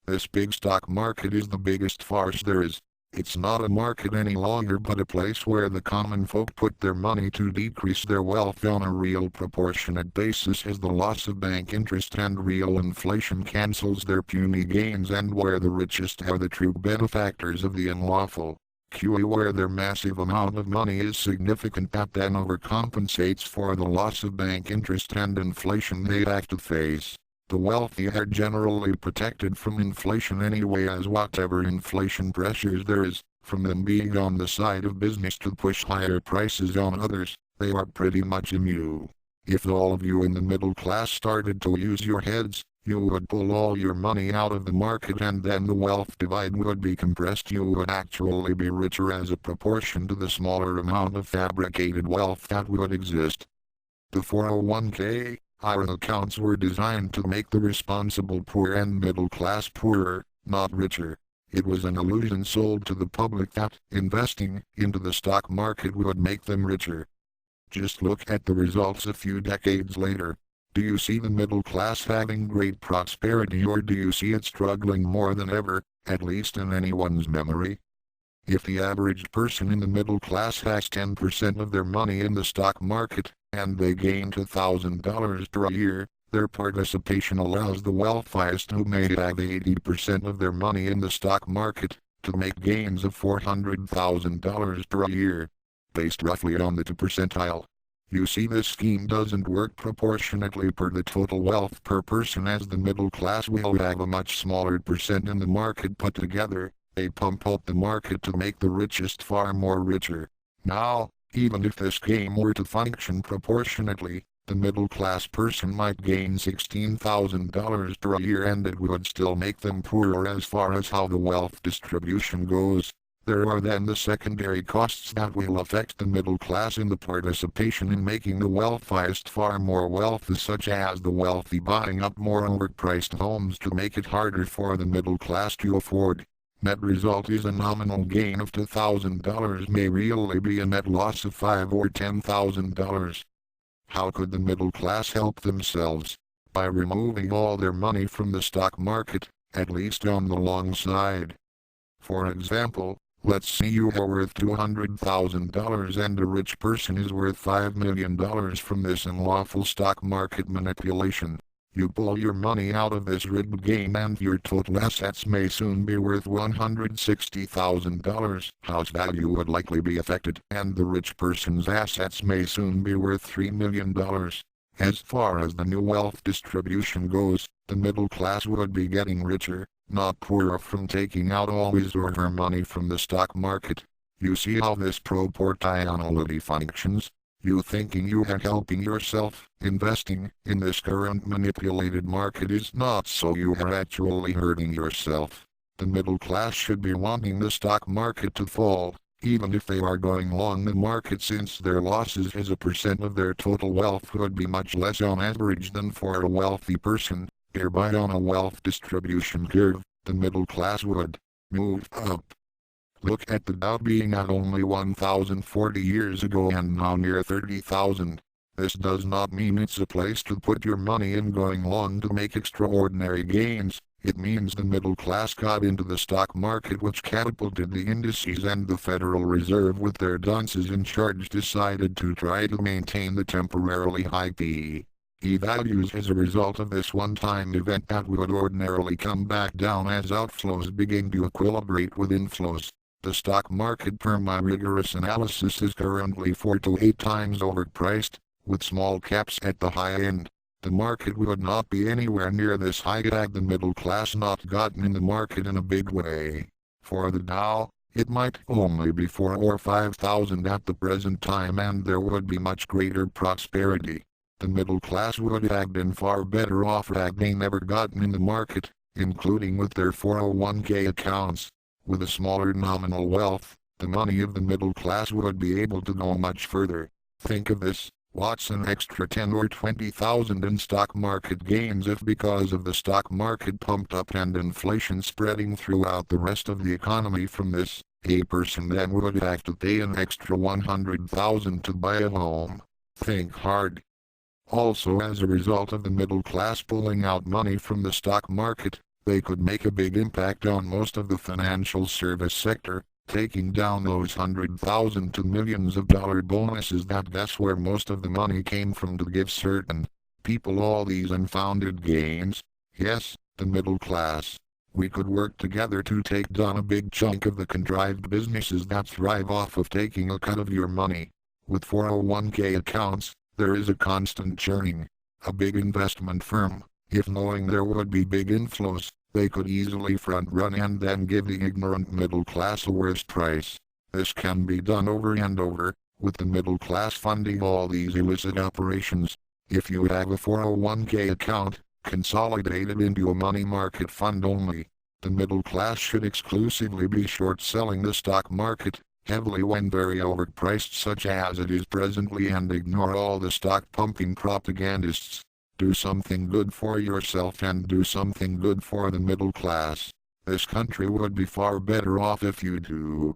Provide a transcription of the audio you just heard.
This big stock market is the biggest farce there is. It's not a market any longer but a place where the common folk put their money to decrease their wealth on a real proportionate basis as the loss of bank interest and real inflation cancels their puny gains, and where the richest are the true benefactors of the unlawful. Where their massive amount of money is significant that then overcompensates for the loss of bank interest and inflation they have to face. The wealthy are generally protected from inflation anyway, as whatever inflation pressures there is, from them being on the side of business to push higher prices on others, they are pretty much immune. If all of you in the middle class started to use your heads, you would pull all your money out of the market and then the wealth divide would be compressed. You would actually be richer as a proportion to the smaller amount of fabricated wealth that would exist. The 401k IRA accounts were designed to make the responsible poor and middle class poorer, not richer. It was an illusion sold to the public that investing into the stock market would make them richer. Just look at the results a few decades later. Do you see the middle class having great prosperity, or do you see it struggling more than ever, at least in anyone's memory? If the average person in the middle class has 10% of their money in the stock market, and they gain $2,000 per year, their participation allows the wealthiest, who may have 80% of their money in the stock market, to make gains of $400,000 per year, based roughly on the 2 percentile. You see, this scheme doesn't work proportionately per the total wealth per person, as the middle class will have a much smaller percent in the market put together. They pump up the market to make the richest far more richer. Now, even if this game were to function proportionately, the middle class person might gain $16,000 per year and it would still make them poorer as far as how the wealth distribution goes. There are then the secondary costs that will affect the middle class in the participation in making the wealthiest far more wealthy, such as the wealthy buying up more overpriced homes to make it harder for the middle class to afford. Net result is a nominal gain of $2,000 may really be a net loss of $5,000 or $10,000. How could the middle class help themselves? By removing all their money from the stock market, at least on the long side. For example, let's say you are worth $200,000 and a rich person is worth $5 million from this unlawful stock market manipulation. You pull your money out of this rigged game and your total assets may soon be worth $160,000. House value would likely be affected, and the rich person's assets may soon be worth $3 million. As far as the new wealth distribution goes, the middle class would be getting richer, not poorer, from taking out all his or her money from the stock market. You see how this proportionality functions? You thinking you are helping yourself, investing in this current manipulated market is not so. You are actually hurting yourself. The middle class should be wanting the stock market to fall, even if they are going long the market, since their losses as a percent of their total wealth would be much less on average than for a wealthy person. Hereby, on a wealth distribution curve, the middle class would move up. Look at the Dow being at only 1,040 years ago and now near 30,000. This does not mean it's a place to put your money in going long to make extraordinary gains. It means the middle class got into the stock market, which catapulted the indices, and the Federal Reserve with their dunces in charge decided to try to maintain the temporarily high P/E values as a result of this one-time event that would ordinarily come back down as outflows begin to equilibrate with inflows. The stock market, per my rigorous analysis, is currently 4 to 8 times overpriced, with small caps at the high end. The market would not be anywhere near this high had the middle class not gotten in the market in a big way. For the Dow, it might only be 4,000 or 5,000 at the present time, and there would be much greater prosperity. The middle class would have been far better off had they never gotten in the market, including with their 401k accounts. With a smaller nominal wealth, the money of the middle class would be able to go much further. Think of this. What's an extra 10 or 20,000 in stock market gains if, because of the stock market pumped up and inflation spreading throughout the rest of the economy from this, a person then would have to pay an extra 100,000 to buy a home? Think hard. Also, as a result of the middle class pulling out money from the stock market, They could make a big impact on most of the financial service sector, taking down those $100,000 to millions of dollar bonuses. That's where most of the money came from to give certain people all these unfounded gains. Yes, the middle class. We could work together to take down a big chunk of the contrived businesses that thrive off of taking a cut of your money. With 401k accounts, there is a constant churning. A big investment firm, if knowing there would be big inflows, they could easily front run and then give the ignorant middle class a worse price. This can be done over and over, with the middle class funding all these illicit operations. If you have a 401k account, consolidate it into a money market fund only. The middle class should exclusively be short selling the stock market, heavily when very overpriced such as it is presently, and ignore all the stock pumping propagandists. Do something good for yourself and do something good for the middle class. This country would be far better off if you do.